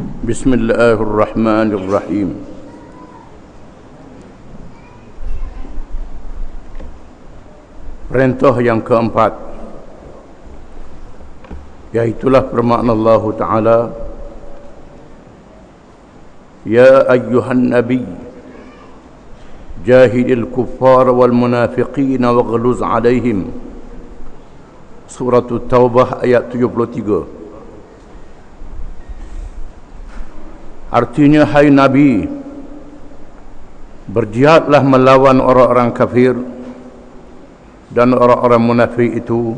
Bismillahirrahmanirrahim. Perintah yang keempat, yaitulah firman Allah Ta'ala, Ya ayyuhan nabi jahidil kuffar wal munafiqin waghluz alaihim. Surah Taubah ayat 73. Artinya, hai Nabi, berjihadlah melawan orang-orang kafir dan orang-orang munafik itu,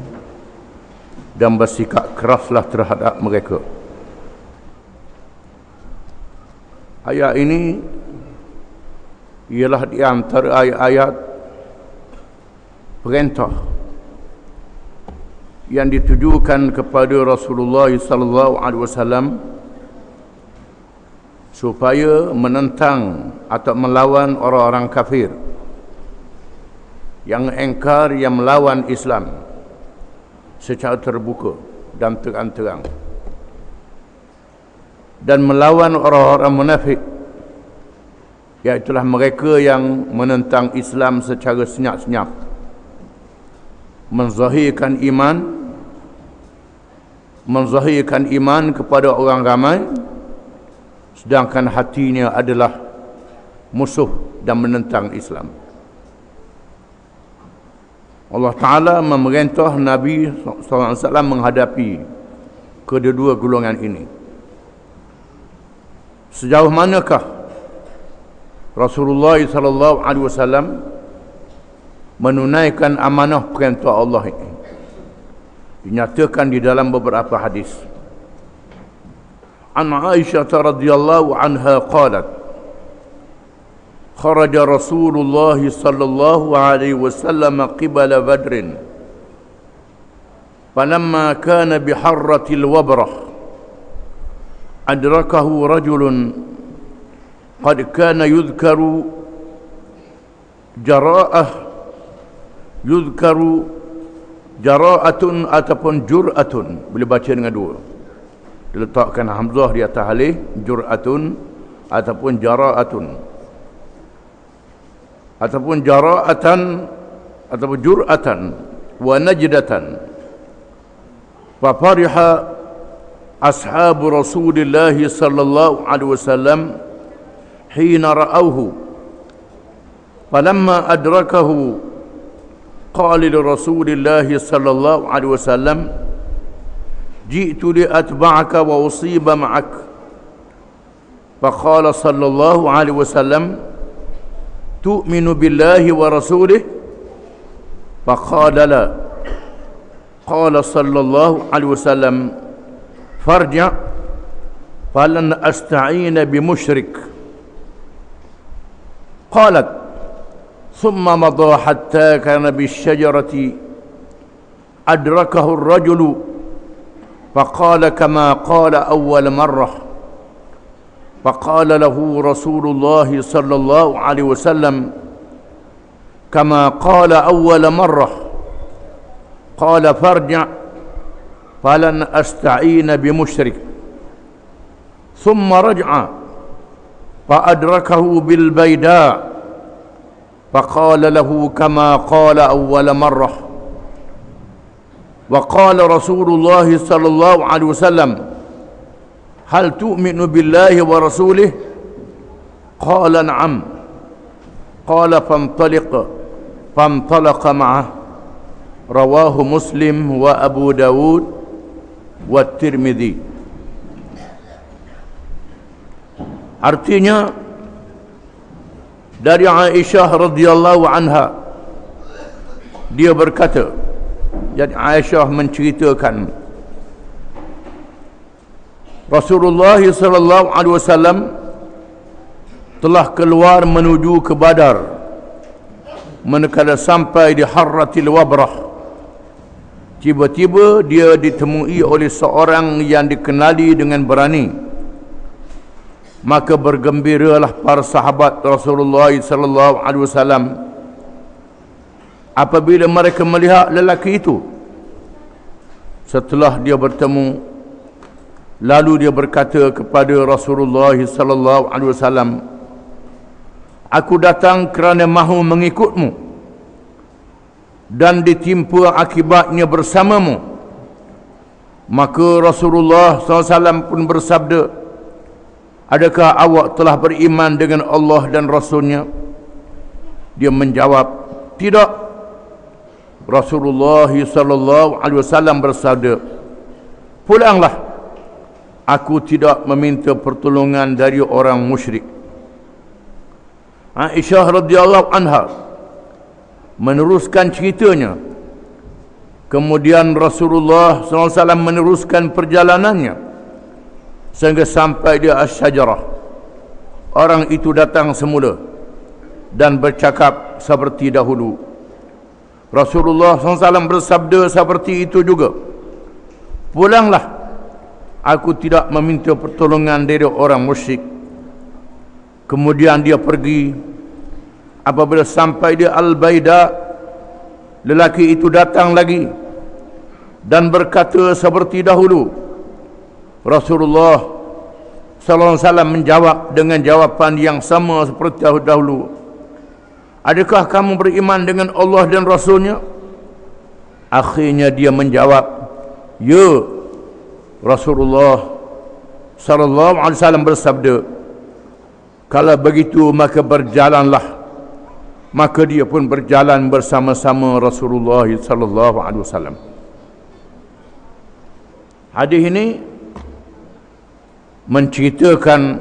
dan bersikap keraslah terhadap mereka. Ayat ini ialah di antara ayat-ayat perintah yang ditujukan kepada Rasulullah sallallahu alaihi wasallam supaya menentang atau melawan orang-orang kafir yang engkar, yang melawan Islam secara terbuka dan terang-terang, dan melawan orang-orang munafik, iaitulah mereka yang menentang Islam secara senyap-senyap, menzahirkan iman kepada orang ramai, sedangkan hatinya adalah musuh dan menentang Islam. Allah Ta'ala memerintah Nabi SAW menghadapi kedua-dua golongan ini. Sejauh manakah Rasulullah SAW menunaikan amanah perintah Allah ini? Dinyatakan di dalam beberapa hadis. An Aisyah radhiyallahu anha qalat, kharaja Rasulullah sallallahu alaihi wasallam qibala Badrin falamma kana biharratil wabrah adrakahu rajulun qad kana yudhkaru jara'atun ataupun jur'atun. Boleh baca dengan dua, diletakkan hamzah di atas alif, jur'atun ataupun jara'atun, ataupun jara'atan ataupun jur'atan wa najdatan. Fa fariha ashabu Rasulillah sallallahu alaihi wasallam hina ra'awhu, falamma adrakahu qala li Rasulillah sallallahu alaihi wasallam ji'tu li atba'aka wa usiba ma'ak. Faqala sallallahu alaihi wasallam tu'minu billahi wa rasulih? Faqala la. Qala sallallahu alaihi wasallam farja' falan asta'ina bimushrik. Qalat thumma madha hatta kana bisyajarati adrakahu ar-rajulu faqala kama qala awwal marrah. Faqala lahu Rasulullah sallallahu alaihi wasallam kama qala awwal marrah. Qala farja' falan asta'ina bimushrik. Thumma raj'a fa'adrakahu bil bayda' faqala lahu kama qala awwal marrah. Wa qala Rasulullah sallallahu alaihi wasallam hal tu'minu billahi wa rasulih? Qala na'am. Qala fantalaqa ma'ah. Rawahu Muslim wa Abu Dawud wa Tirmidzi. Artinya, dari Aisyah radhiyallahu anha, dia berkata, jadi Aisyah menceritakan Rasulullah sallallahu alaihi wasallam telah keluar menuju ke Badar. Manakala sampai di Harratil Wabrah, tiba-tiba dia ditemui oleh seorang yang dikenali dengan berani. Maka bergembiralah para sahabat Rasulullah sallallahu alaihi wasallam apabila mereka melihat lelaki itu setelah dia bertemu Lalu dia berkata kepada Rasulullah sallallahu alaihi wasallam, "Aku datang kerana mahu mengikutmu dan ditimpa akibatnya bersamamu." Maka Rasulullah SAW pun bersabda, "Adakah awak telah beriman dengan Allah dan Rasulnya?" Dia menjawab, "Tidak." Rasulullah SAW bersabda, "Pulanglah, aku tidak meminta pertolongan dari orang musyrik." Aisyah radhiyallahu anha meneruskan ceritanya. Kemudian Rasulullah SAW meneruskan perjalanannya sehingga sampai di Asy-Syajarah. Orang itu datang semula dan bercakap seperti dahulu. Rasulullah SAW bersabda seperti itu juga, "Pulanglah, aku tidak meminta pertolongan dari orang musyrik." Kemudian dia pergi. Apabila sampai di Al-Baida, lelaki itu datang lagi dan berkata seperti dahulu. Rasulullah SAW menjawab dengan jawapan yang sama seperti dahulu. "Adakah kamu beriman dengan Allah dan Rasulnya?" Akhirnya dia menjawab, "Ya." Rasulullah SAW bersabda, "Kalau begitu maka berjalanlah." Maka dia pun berjalan bersama-sama Rasulullah SAW. Hadis ini menceritakan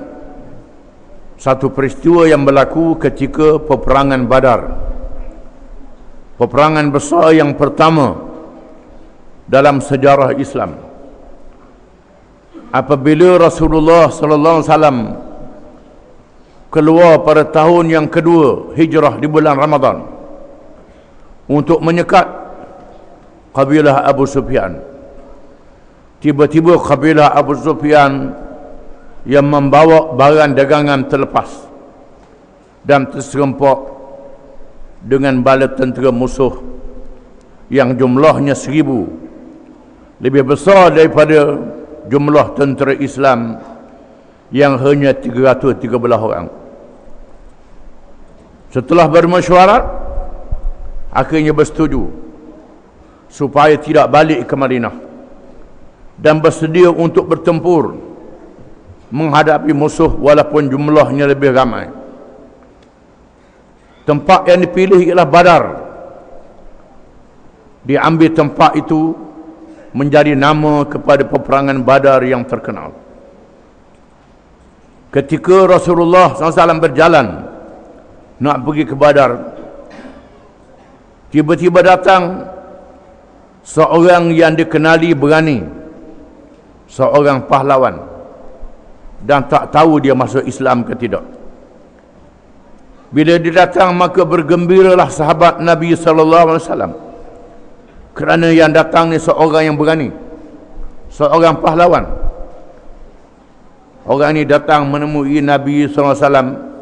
satu peristiwa yang berlaku ketika peperangan Badar. Peperangan besar yang pertama dalam sejarah Islam. Apabila Rasulullah SAW keluar pada tahun yang kedua hijrah di bulan Ramadan untuk menyekat kabilah Abu Sufyan, tiba-tiba kabilah Abu Sufyan yang membawa barang dagangan terlepas dan terserempak dengan bala tentera musuh yang jumlahnya 1000, lebih besar daripada jumlah tentera Islam yang hanya 313 orang. Setelah bermesyuarat, akhirnya bersetuju supaya tidak balik ke Madinah dan bersedia untuk bertempur menghadapi musuh walaupun jumlahnya lebih ramai. Tempat yang dipilih ialah Badar. Diambil tempat itu menjadi nama kepada peperangan Badar yang terkenal. Ketika Rasulullah SAW berjalan nak pergi ke Badar, tiba-tiba datang seorang yang dikenali berani, seorang pahlawan, dan tak tahu dia masuk Islam ke tidak. Bila dia datang, maka bergembiralah sahabat Nabi SAW, kerana yang datang ni seorang yang berani, seorang pahlawan. Orang ini datang menemui Nabi SAW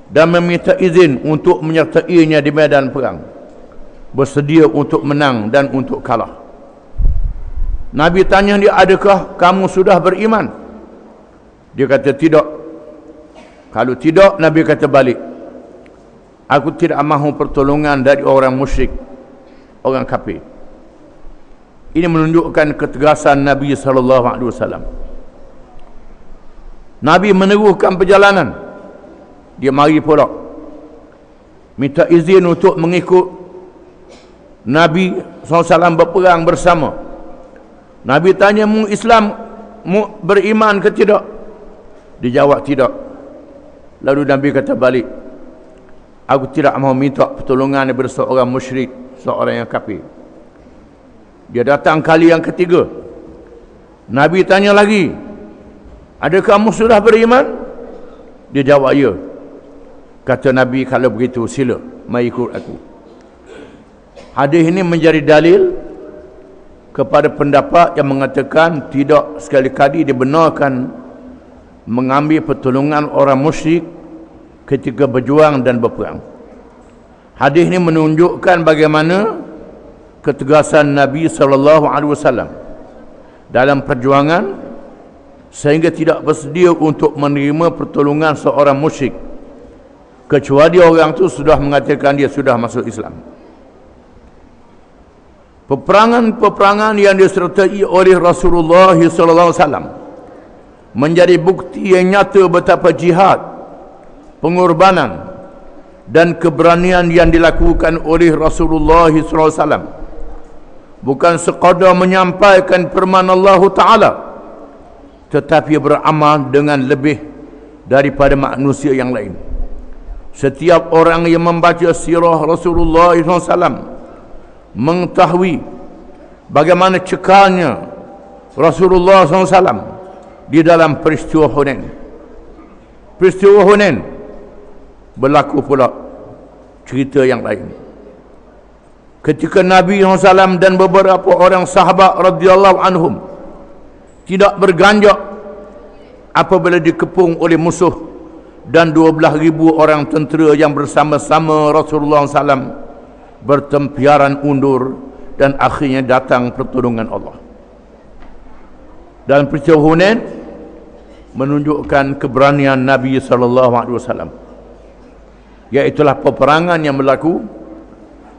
dan meminta izin untuk menyertainya di medan perang, bersedia untuk menang dan untuk kalah. Nabi tanya dia, "Adakah kamu sudah beriman?" Dia kata, "Tidak." Kalau tidak, Nabi kata balik, "Aku tidak mahu pertolongan dari orang musyrik, orang kafir." Ini menunjukkan ketegasan Nabi SAW. Nabi meneguhkan perjalanan. Dia mari pula minta izin untuk mengikut Nabi SAW berperang bersama. Nabi tanya, "Mu Islam, mu beriman ke tidak?" Dia jawab, "Tidak." Lalu Nabi kata balik, "Aku tidak mahu minta pertolongan daripada seorang musyrik, seorang yang kafir." Dia datang kali yang ketiga. Nabi tanya lagi, "Adakah kamu sudah beriman?" Dia jawab, "Ya." Kata Nabi, "Kalau begitu sila, mari ikut aku." Hadis ini menjadi dalil kepada pendapat yang mengatakan tidak sekali-kali dibenarkan mengambil pertolongan orang musyrik ketika berjuang dan berperang. Hadis ini menunjukkan bagaimana ketegasan Nabi SAW dalam perjuangan sehingga tidak bersedia untuk menerima pertolongan seorang musyrik kecuali orang itu sudah mengatakan dia sudah masuk Islam. Peperangan-peperangan yang disertai oleh Rasulullah SAW menjadi bukti yang nyata betapa jihad, pengorbanan dan keberanian yang dilakukan oleh Rasulullah SAW bukan sekadar menyampaikan firman Allah Ta'ala, tetapi beramal dengan lebih daripada manusia yang lain. Setiap orang yang membaca sirah Rasulullah SAW mengetahui bagaimana cekalnya Rasulullah SAW di dalam peristiwa Hunain. Peristiwa Hunain berlaku pula cerita yang lain. Ketika Nabi SAW dan beberapa orang sahabat radhiyallahu anhum tidak berganjak apabila dikepung oleh musuh dan 12,000 orang tentera yang bersama-sama Rasulullah SAW bertempiaran undur, dan akhirnya datang pertolongan Allah. Dan peristiwa Hunain menunjukkan keberanian Nabi SAW, iaitulah peperangan yang berlaku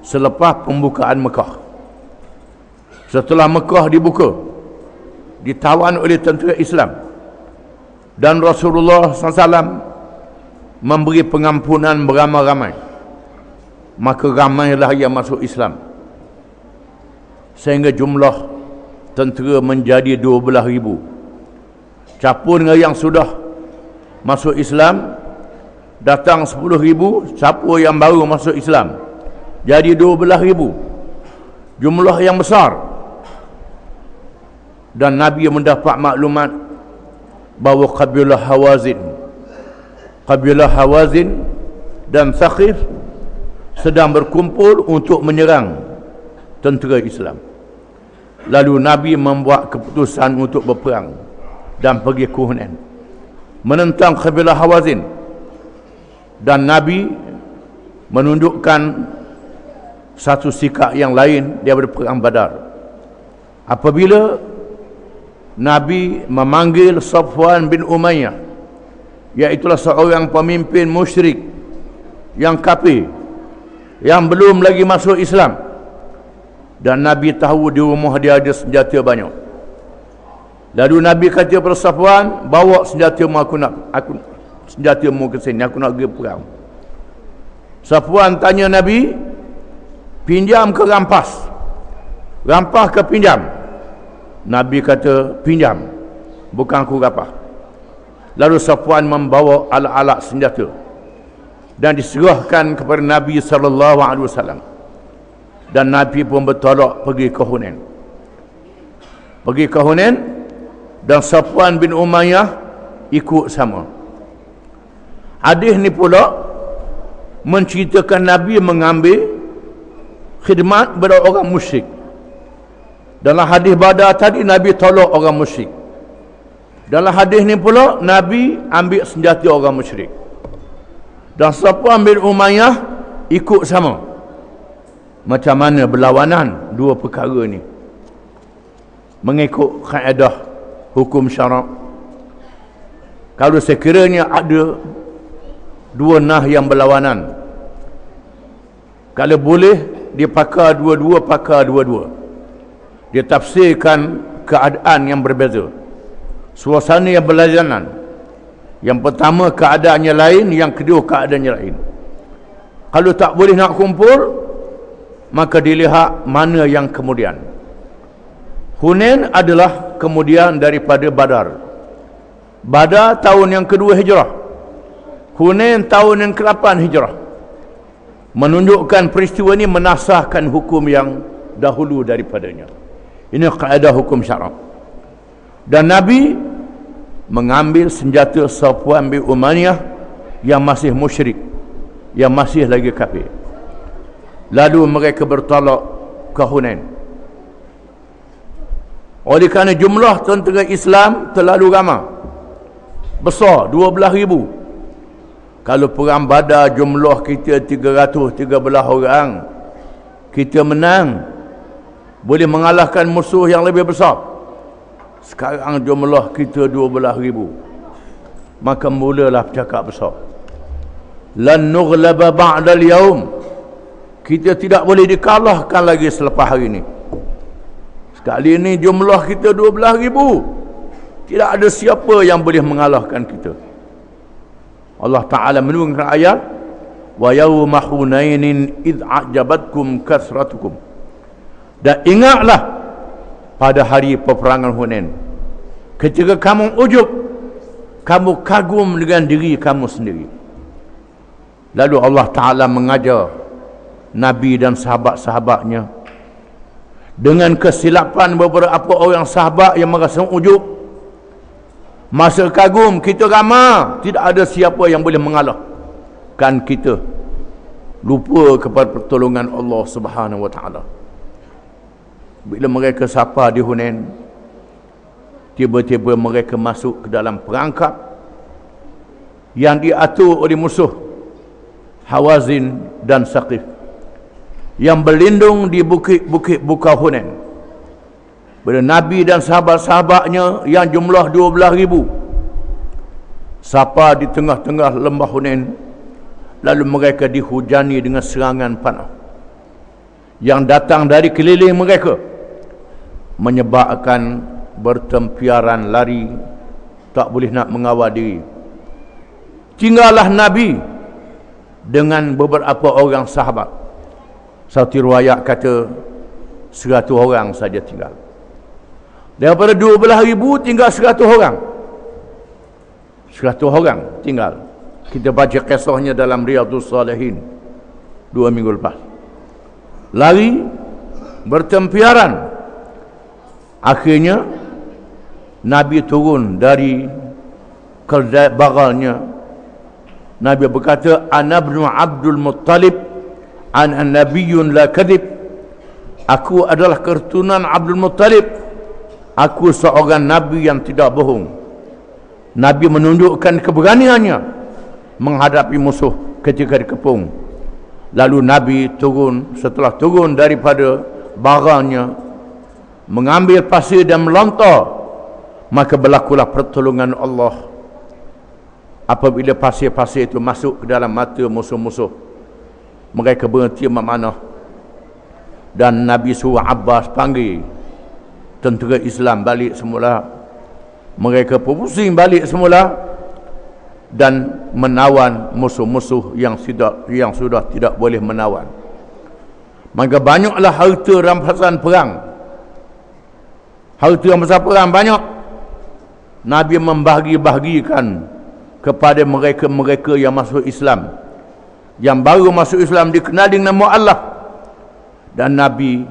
selepas pembukaan Mekah. Setelah Mekah dibuka, ditawan oleh tentera Islam, dan Rasulullah SAW memberi pengampunan beramai-ramai, maka ramailah yang masuk Islam, sehingga jumlah tentera menjadi 12,000. Capur dengan yang sudah masuk Islam, datang 10,000, siapa yang baru masuk Islam, jadi 12,000. Jumlah yang besar. Dan Nabi mendapat maklumat bahawa kabilah Hawazin dan Thaqif sedang berkumpul untuk menyerang tentera Islam. Lalu Nabi membuat keputusan untuk berperang dan pergi ke Hunain menentang kabilah Hawazin. Dan Nabi menunjukkan satu sikap yang lain daripada perang Badar. Apabila Nabi memanggil Safwan bin Umayyah, iaitulah seorang pemimpin musyrik yang kafir, yang belum lagi masuk Islam, dan Nabi tahu di rumah dia ada senjata banyak. Lalu Nabi kata kepada Safwan, bawa senjatamu, senjatamu ke sini, aku nak pergi perang. Safwan tanya Nabi, pinjam ke rampas? Rampas ke pinjam? Nabi kata, pinjam, bukan aku rampas. Lalu Safwan membawa alat-alat senjata dan diserahkan kepada Nabi SAW. Dan Nabi pun bertolak pergi ke Hunain. Dan Safwan bin Umayyah ikut sama. Hadis ni pula menceritakan Nabi mengambil khidmat kepada orang musyrik. Dalam hadis Badar tadi, Nabi tolak orang musyrik. Dalam hadis ni pula Nabi ambil senjata orang musyrik. Dan Safwan bin Umayyah ikut sama. Macam mana berlawanan dua perkara ni mengikut kaedah hukum syarak? Kalau sekiranya ada dua nah yang berlawanan, kalau boleh dia pakar dua-dua, pakar dua-dua. Dia tafsirkan keadaan yang berbeza, suasana yang berlawanan. Yang pertama keadaannya lain, yang kedua keadaannya lain. Kalau tak boleh nak kumpul, maka dilihat mana yang kemudian. Hunain adalah kemudian daripada Badar. Badar tahun yang kedua Hijrah, Hunain tahun yang ke-8 Hijrah. Menunjukkan peristiwa ini menasahkan hukum yang dahulu daripadanya. Ini kaedah hukum syarak. Dan Nabi mengambil senjata Safwan bin Umayyah yang masih musyrik, yang masih lagi kafir. Lalu mereka bertolak ke Hunain. Oleh kerana jumlah tentera Islam terlalu ramai, besar, 12,000. Kalau perang Badar jumlah kita 313 orang, kita menang, boleh mengalahkan musuh yang lebih besar. Sekarang jumlah kita 12,000. Maka mulalah bercakap besar. Lan nughlaba ba'dal yaum. Kita tidak boleh dikalahkan lagi selepas hari ini. Sekali ini jumlah kita 12,000. Tidak ada siapa yang boleh mengalahkan kita. Allah Ta'ala menurunkan ayat, wa yawma hunainin idh a'jabatkum kasratukum. Dan ingatlah pada hari peperangan Hunain, ketika kamu ujub, kamu kagum dengan diri kamu sendiri. Lalu Allah Ta'ala mengajar Nabi dan sahabat-sahabatnya dengan kesilapan beberapa orang sahabat yang merasa ujub. Masa kagum, kita ramai, tidak ada siapa yang boleh mengalahkan kita. Lupa kepada pertolongan Allah Subhanahu wa Ta'ala. Bila mereka sapa di Hunain, tiba-tiba mereka masuk ke dalam perangkap yang diatur oleh musuh Hawazin dan Saqif, yang berlindung di bukit-bukit Buka Hunain. Bila Nabi dan sahabat-sahabatnya yang jumlah 12,000 sapa di tengah-tengah lembah Hunain, lalu mereka dihujani dengan serangan panah yang datang dari keliling mereka, menyebabkan bertempiaran lari, tak boleh nak mengawal diri. Tinggallah Nabi dengan beberapa orang sahabat. Satu riwayat kata 100 orang saja tinggal. Daripada 12,000 tinggal 100 orang. 100 orang tinggal. Kita baca kisahnya dalam Riyadhus Salihin 2 minggu lepas. Lari, bertempiaran. Akhirnya Nabi turun dari kedai bagalnya. Nabi berkata, ana ibnu Abdul Muttalib, ana nabiyyun la kadhib. Aku adalah keturunan Abdul Muttalib. Aku seorang Nabi yang tidak bohong. Nabi menunjukkan keberaniannya menghadapi musuh ketika dikepung. Lalu Nabi turun, setelah turun daripada barangnya, mengambil pasir dan melontar, maka berlakulah pertolongan Allah. Apabila pasir-pasir itu masuk ke dalam mata musuh-musuh, mereka berhenti memanah. Dan Nabi suruh Abbas panggil tentera Islam balik semula. Mereka pusing balik semula dan menawan musuh-musuh yang sudah tidak boleh menawan. Maka banyaklah harta rampasan perang. Harta rampasan perang banyak. Nabi membahagi-bahagikan kepada mereka-mereka yang masuk Islam, yang baru masuk Islam, dikenal dengan nama Allah. Dan Nabi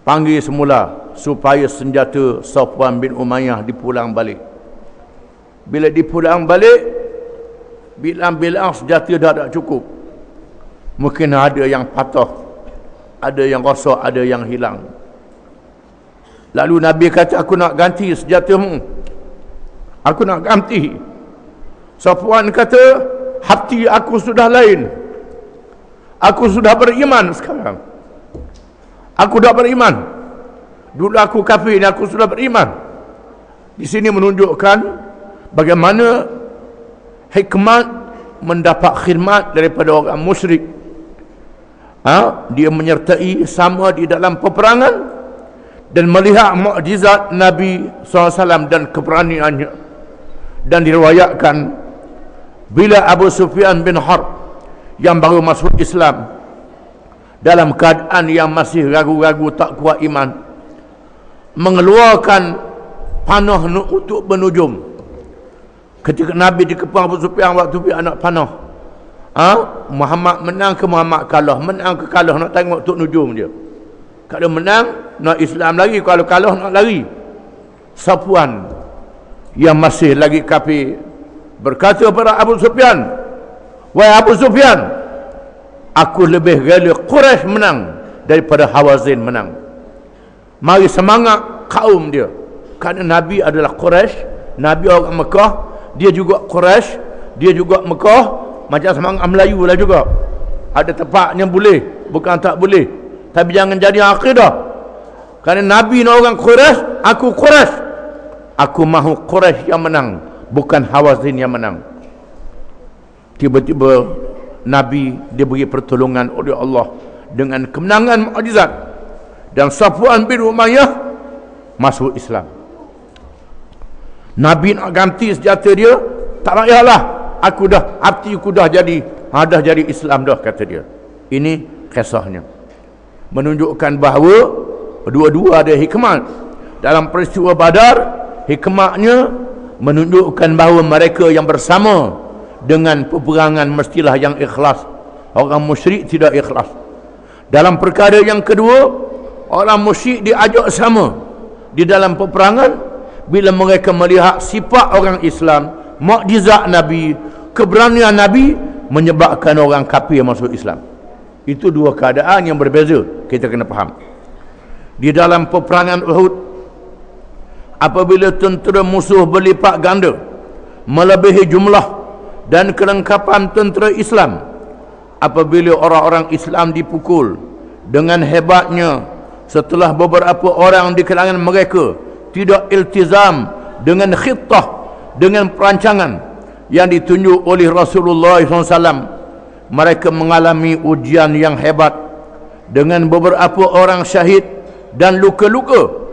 panggil semula supaya senjata Safwan bin Umayyah dipulang balik. Bila dipulang balik, bilang-bilang senjata dah tak cukup. Mungkin ada yang patah, ada yang rosak, ada yang hilang. Lalu Nabi kata, aku nak ganti senjatamu, aku nak ganti. Safwan kata, hati aku sudah lain, aku sudah beriman sekarang. Aku dah beriman. Dulu aku kafir, ni aku sudah beriman. Di sini menunjukkan bagaimana hikmat mendapat khidmat daripada orang musyrik. Dia menyertai sama di dalam peperangan dan melihat mukjizat Nabi SAW dan keberaniannya. Dan diriwayatkan bila Abu Sufyan bin Harb yang baru masuk Islam, dalam keadaan yang masih ragu-ragu, tak kuat iman, mengeluarkan panah untuk berhujum. Ketika Nabi dikepung Abu Sufyan, waktu dia anak panah, Muhammad menang ke Muhammad kalah, menang ke kalah, nak tengok untuk nujum dia. Kalau menang nak Islam lagi, kalau kalah nak lari. Safwan yang masih lagi kafir berkata kepada Abu Sufyan, wahai Abu Sufyan, aku lebih rela Quraisy menang daripada Hawazin menang. Mari semangat kaum dia. Kerana Nabi adalah Quraisy, Nabi orang Mekah, dia juga Quraisy, dia juga Mekah, macam semangat Melayu lah juga. Ada tempatnya boleh, bukan tak boleh. Tapi jangan jadi akidah. Kerana Nabi ni orang Quraisy, aku Quraisy, Aku mahu Quraisy yang menang, bukan Hawazin yang menang. Tiba-tiba Nabi diberi pertolongan oleh Allah dengan kemenangan mukjizat, dan Safwan bin Umayyah masuk Islam. Nabi nak ganti senjata dia, tak payahlah, hatiku dah jadi Islam dah, kata dia. Ini kisahnya, menunjukkan bahawa dua-dua ada hikmah dalam peristiwa Badar. Hikmahnya menunjukkan bahawa mereka yang bersama dengan peperangan mestilah yang ikhlas. Orang musyrik tidak ikhlas. Dalam perkara yang kedua, orang musyrik diajak sama di dalam peperangan. Bila mereka melihat sifat orang Islam, mukjizat Nabi, keberanian Nabi, menyebabkan orang kafir masuk Islam. Itu dua keadaan yang berbeza, kita kena faham. Di dalam peperangan Uhud, apabila tentera musuh berlipat ganda, melebihi jumlah dan kelengkapan tentera Islam, apabila orang-orang Islam dipukul dengan hebatnya, setelah beberapa orang di kalangan mereka tidak iltizam dengan khitah, dengan perancangan yang ditunjuk oleh Rasulullah SAW, mereka mengalami ujian yang hebat dengan beberapa orang syahid dan luka-luka,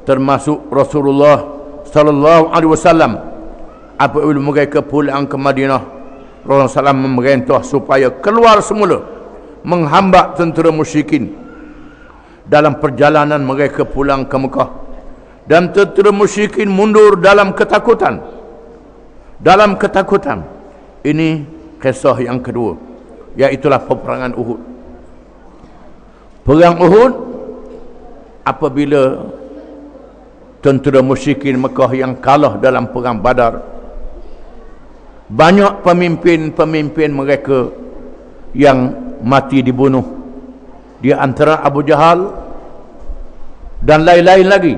termasuk Rasulullah sallallahu alaihi wasallam. Apabila mereka pulang ke Madinah, Rasulullah SAW memerintah supaya keluar semula menghambat tentera musyrikin. Dalam perjalanan mereka pulang ke Mekah, dan tentera musyrikin mundur dalam ketakutan. Ini kisah yang kedua, iaitulah peperangan Uhud. Perang Uhud, apabila tentera musyrikin Mekah yang kalah dalam perang Badar, banyak pemimpin mereka yang mati dibunuh. Di antara Abu Jahal dan lain-lain lagi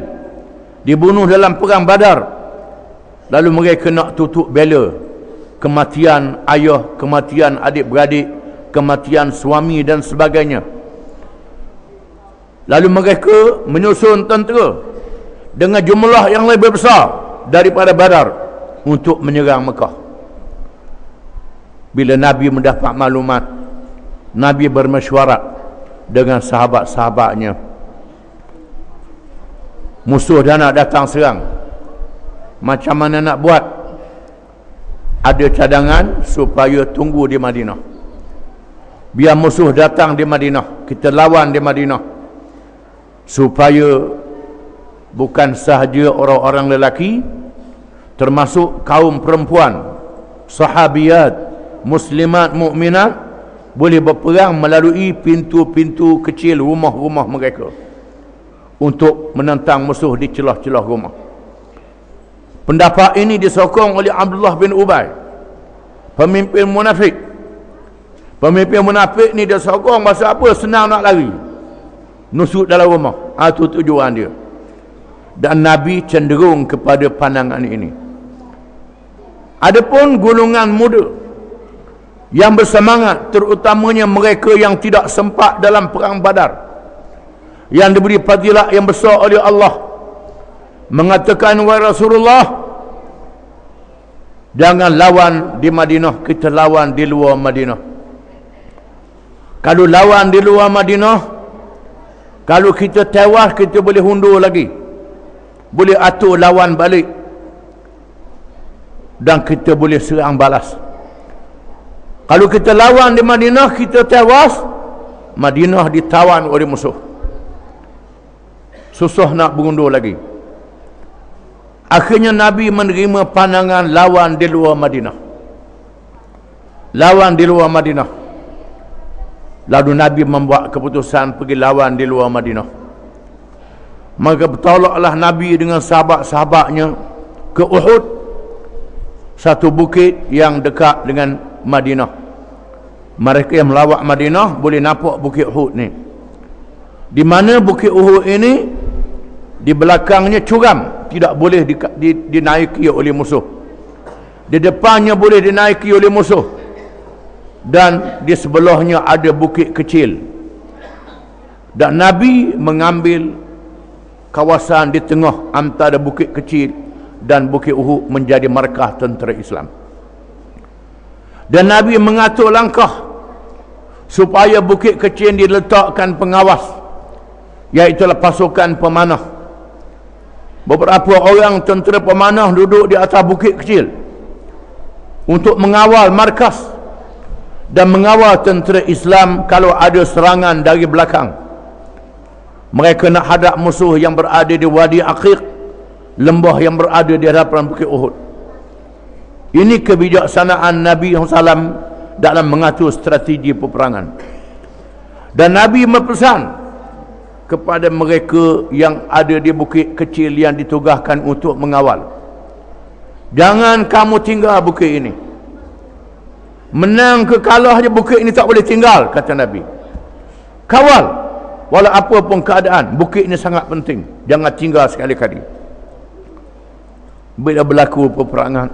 dibunuh dalam perang Badar. Lalu mereka nak tutup bela kematian ayah, kematian adik-beradik, kematian suami dan sebagainya. Lalu mereka menyusun tentera dengan jumlah yang lebih besar daripada Badar untuk menyerang Mekah. Bila Nabi mendapat maklumat, Nabi bermesyuarat dengan sahabat-sahabatnya. Musuh dah nak datang serang, macam mana nak buat? Ada cadangan supaya tunggu di Madinah. Biar musuh datang di Madinah, kita lawan di Madinah, supaya bukan sahaja orang-orang lelaki, termasuk kaum perempuan, sahabiyat, muslimat, mukminat, boleh berperang melalui pintu-pintu kecil rumah-rumah mereka untuk menentang musuh di celah-celah rumah. Pendapat ini disokong oleh Abdullah bin Ubay, pemimpin munafik. Pemimpin munafik ni dia sokong pasal apa? Senang nak lari, nusuk dalam rumah. Itu tujuan dia. Dan Nabi cenderung kepada pandangan ini. Adapun golongan muda yang bersemangat, terutamanya mereka yang tidak sempat dalam perang Badar, yang diberi fadilah yang besar oleh Allah, mengatakan, wahai Rasulullah, jangan lawan di Madinah, kita lawan di luar Madinah. Kalau lawan di luar Madinah, kalau kita tewas, kita boleh hundur lagi, boleh atur lawan balik, dan kita boleh serang balas. Kalau kita lawan di Madinah, kita tewas, Madinah ditawan oleh musuh, susah nak berundur lagi. Akhirnya Nabi menerima pandangan lawan di luar Madinah. Lawan di luar Madinah. Lalu Nabi membuat keputusan pergi lawan di luar Madinah. Maka bertolaklah Nabi dengan sahabat-sahabatnya ke Uhud, satu bukit yang dekat dengan Madinah. Mereka yang melawat Madinah boleh nampak bukit Uhud ni. Di mana bukit Uhud ini, di belakangnya curam, tidak boleh dinaiki oleh musuh. Di depannya boleh dinaiki oleh musuh, dan di sebelahnya ada bukit kecil. Dan Nabi mengambil kawasan di tengah antara bukit kecil dan Bukit Uhud menjadi markah tentera Islam. Dan Nabi mengatur langkah supaya bukit kecil diletakkan pengawas, iaitulah pasukan pemanah. Beberapa orang tentera pemanah duduk di atas bukit kecil untuk mengawal markas dan mengawal tentera Islam kalau ada serangan dari belakang. Mereka nak hadap musuh yang berada di Wadi Aqiq, lembah yang berada di hadapan Bukit Uhud. Ini kebijaksanaan Nabi SAW dalam mengatur strategi peperangan. Dan Nabi berpesan kepada mereka yang ada di bukit kecil yang ditugaskan untuk mengawal, jangan kamu tinggal bukit ini. Menang ke kalah je bukit ini tak boleh tinggal, kata Nabi. Kawal walau apa pun keadaan, bukit ini sangat penting, jangan tinggal sekali-kali. Bila berlaku peperangan,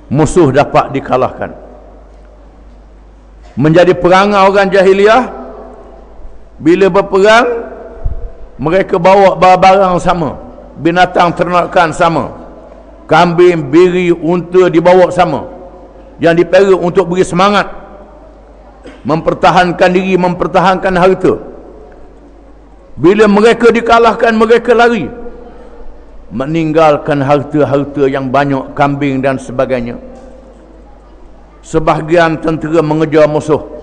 musuh dapat dikalahkan. Menjadi perangai orang jahiliah, bila berperang mereka bawa barang sama, binatang ternakan sama, kambing, biri, unta dibawa sama, yang dipera untuk beri semangat, mempertahankan diri, mempertahankan harta. Bila mereka dikalahkan, mereka lari, meninggalkan harta-harta yang banyak, kambing dan sebagainya. Sebahagian tentera mengejar musuh.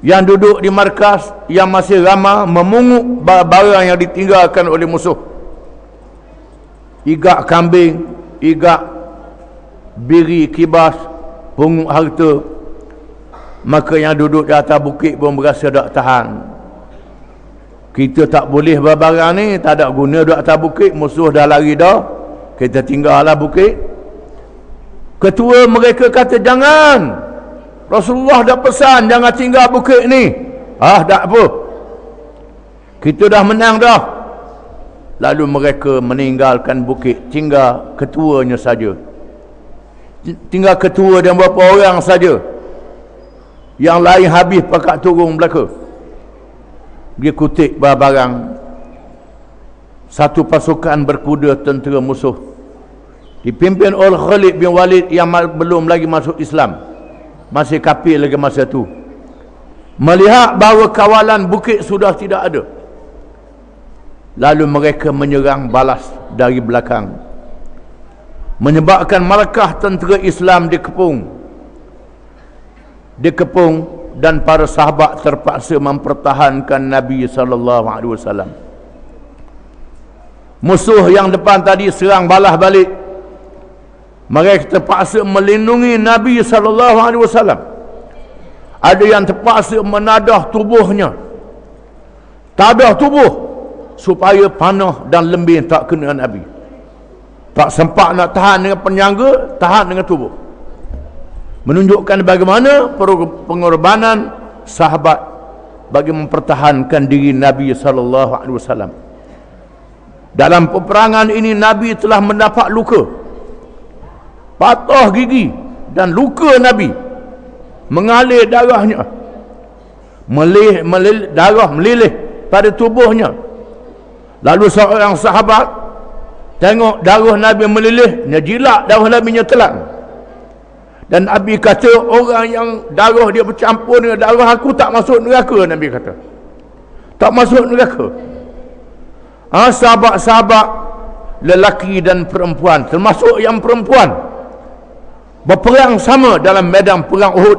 Yang duduk di markas yang masih ramai memungut barang yang ditinggalkan oleh musuh. Igak kambing, igak biri, kibas, pungut harta. Maka yang duduk di atas bukit pun berasa tak tahan. Kita tak boleh berbarang ni, tak ada guna duduk atas bukit, musuh dah lari dah, kita tinggallah bukit. Ketua mereka kata, jangan, Rasulullah dah pesan jangan tinggal bukit ni. Tak apa, kita dah menang dah. Lalu mereka meninggalkan bukit, tinggal ketuanya saja, tinggal ketua dan beberapa orang saja, yang lain habis pakat turun belaka. Dia kutip barang. Satu pasukan berkuda tentera musuh dipimpin oleh Khalid bin Walid yang belum lagi masuk Islam, masih kafir lagi masa tu. Melihat bahawa kawalan bukit sudah tidak ada, lalu mereka menyerang balas dari belakang, menyebabkan markah tentera Islam dikepung, dan para sahabat terpaksa mempertahankan Nabi SAW. Musuh yang depan tadi serang balas balik, mereka terpaksa melindungi Nabi SAW. Ada yang terpaksa menadah tubuhnya, tadah tubuh, supaya panah dan lembing tak kena Nabi. Tak sempat nak tahan dengan penyangga, tahan dengan tubuh. Menunjukkan bagaimana pengorbanan sahabat bagi mempertahankan diri Nabi SAW. Dalam peperangan ini Nabi telah mendapat luka, patah gigi, dan luka Nabi mengalir darahnya, darah melilih pada tubuhnya. Lalu seorang sahabat tengok darah Nabi melilih, dia jilat darah Nabi, nya telan. Dan Nabi kata, orang yang darah dia bercampur dengan darah aku tak masuk neraka. Nabi kata, tak masuk neraka. Sahabat-sahabat lelaki dan perempuan, termasuk yang perempuan, berperang sama dalam medan perang Uhud.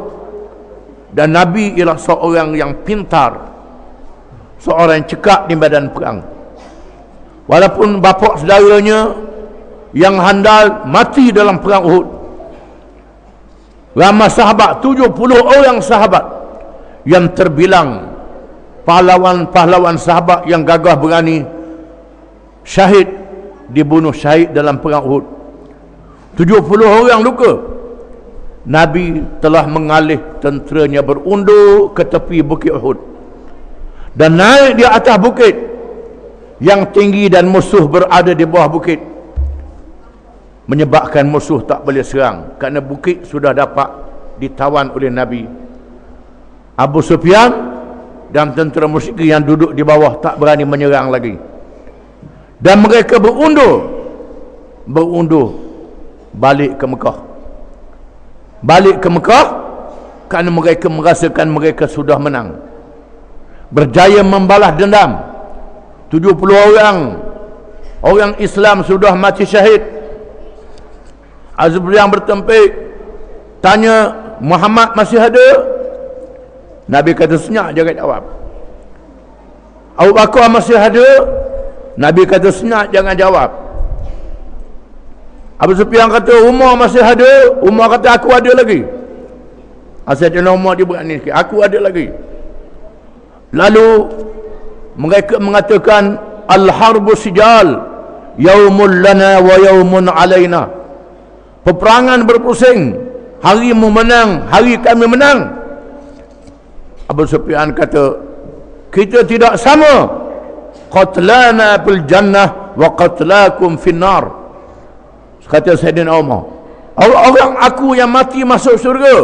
Dan Nabi ialah seorang yang pintar, seorang yang cekap di medan perang. Walaupun bapa saudaranya yang handal mati dalam perang Uhud, ramai sahabat, 70 orang sahabat yang terbilang pahlawan-pahlawan sahabat yang gagah berani, syahid, dibunuh syahid dalam perang Uhud. 70 orang luka. Nabi telah mengalih tenteranya berundur ke tepi bukit Uhud dan naik di atas bukit yang tinggi, dan musuh berada di bawah bukit, menyebabkan musuh tak boleh serang kerana bukit sudah dapat ditawan oleh Nabi. Abu Sufyan dan tentera musyrik yang duduk di bawah tak berani menyerang lagi, dan mereka berundur berundur balik ke Mekah. Balik ke Mekah kerana mereka merasakan mereka sudah menang, berjaya membalas dendam. 70 orang Islam sudah mati syahid. Az-Zubair yang bertempik tanya, Muhammad masih ada? Nabi kata senyap, jangan jawab. Abu Bakar masih ada? Nabi kata senyap, jangan jawab. Abu Sufyan kata Umar masih ada? Umar kata aku ada lagi. Sayyidina Umar dia berani sikit, aku ada lagi. Lalu mereka mengatakan al-harbu sijal, yaumul lana wa yaumun alaina. Peperangan berpusing, hari mu menang, hari kami menang. Abu Sufyan kata kita tidak sama, qatlana fil jannah wa qatlakum fin nar. Kata Sayyidina Umar, orang aku yang mati masuk syurga,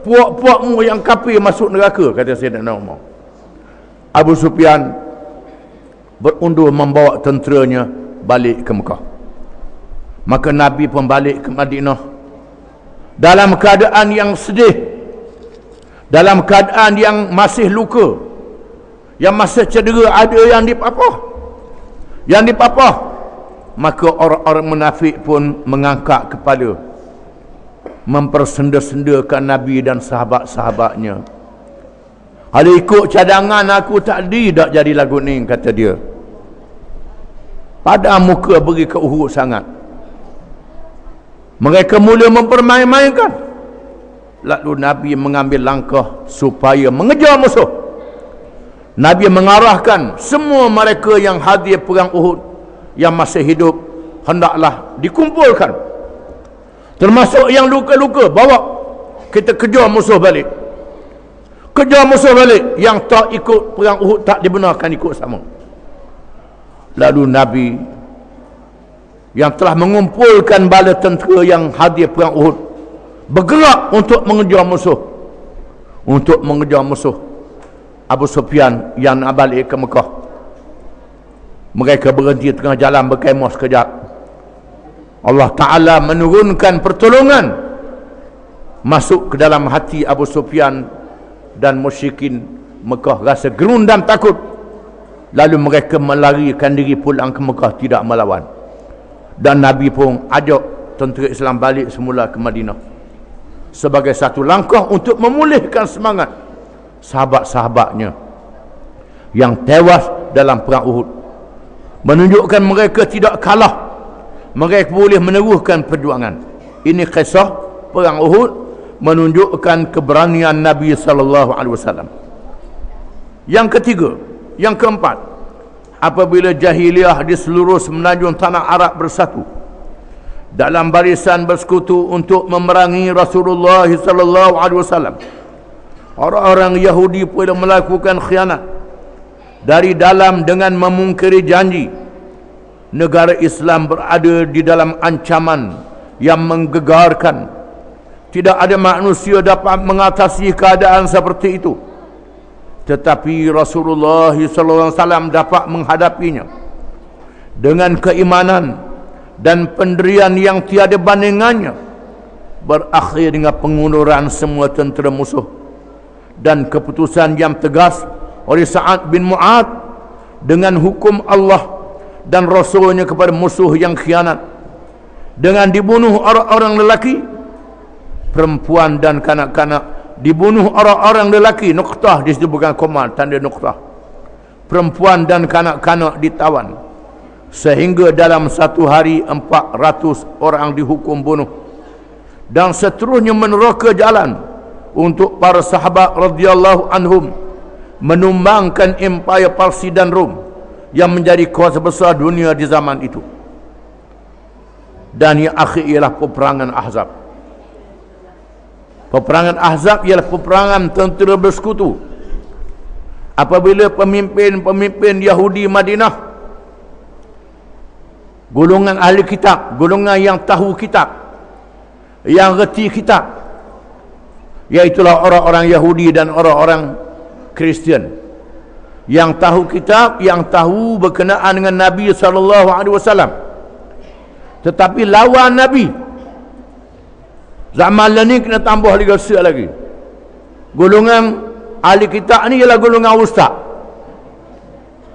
puak-puakmu yang kafir masuk neraka, kata Sayyidina Umar. Abu Sufyan berundur membawa tenteranya balik ke Mekah. Maka Nabi pun balik ke Madinah dalam keadaan yang sedih, dalam keadaan yang masih luka, yang masih cedera, ada yang dipapah. Maka orang-orang munafik pun mengangkat kepala, mempersenda-sendakan Nabi dan sahabat-sahabatnya. Kalau ikut cadangan aku tadi tak jadi lagu ni, kata dia. Pada muka beri ke Uhud sangat. Mereka mula mempermain-mainkan. Lalu Nabi mengambil langkah supaya mengejar musuh. Nabi mengarahkan semua mereka yang hadir perang Uhud, yang masih hidup, hendaklah dikumpulkan. Termasuk yang luka-luka, bawa kita kejar musuh balik. Kejar musuh balik. Yang tak ikut perang Uhud tak dibenarkan ikut sama. Lalu Nabi yang telah mengumpulkan bala tentera yang hadir perang Uhud bergerak untuk mengejar musuh. Untuk mengejar musuh Abu Sufyan yang nak balik ke Mekah. Mereka berhenti tengah jalan, berkemah sekejap. Allah Ta'ala menurunkan pertolongan masuk ke dalam hati Abu Sufyan dan musyrikin Mekah rasa gerundam takut. Lalu mereka melarikan diri pulang ke Mekah, tidak melawan. Dan Nabi pun ajak tentera Islam balik semula ke Madinah sebagai satu langkah untuk memulihkan semangat sahabat-sahabatnya yang tewas dalam perang Uhud, menunjukkan mereka tidak kalah, mereka boleh meneruhkan perjuangan. Ini kisah perang Uhud menunjukkan keberanian Nabi SAW. Yang ketiga, yang keempat, apabila jahiliyah di seluruh semenanjung tanah Arab bersatu dalam barisan bersekutu untuk memerangi Rasulullah SAW, orang-orang Yahudi pun melakukan khianat dari dalam dengan memungkiri janji. Negara Islam berada di dalam ancaman yang menggegarkan. Tidak ada manusia dapat mengatasi keadaan seperti itu, tetapi Rasulullah SAW dapat menghadapinya dengan keimanan dan pendirian yang tiada bandingannya, berakhir dengan pengunduran semua tentera musuh dan keputusan yang tegas oleh Sa'ad bin Mu'ad dengan hukum Allah dan Rasulnya kepada musuh yang khianat, dengan dibunuh orang-orang lelaki, perempuan dan kanak-kanak. Dibunuh orang-orang lelaki, nuktah di situ, bukan koma, tanda nuktah. Perempuan dan kanak-kanak ditawan, sehingga dalam satu hari 400 orang dihukum bunuh. Dan seterusnya meneroka jalan untuk para sahabat radhiyallahu anhum menumbangkan empayar Parsi dan Rom yang menjadi kuasa besar dunia di zaman itu. Dan yang akhir ialah peperangan Ahzab. Peperangan Ahzab ialah peperangan tentera bersekutu. Apabila pemimpin-pemimpin Yahudi Madinah, golongan ahli kitab, golongan yang tahu kitab, yang reti kitab, iaitulah orang-orang Yahudi dan orang-orang Kristian yang tahu kitab, yang tahu berkenaan dengan Nabi SAW, tetapi lawan Nabi. Zaman ni kena tambah lagi. Golongan ahli kitab ni ialah golongan ustaz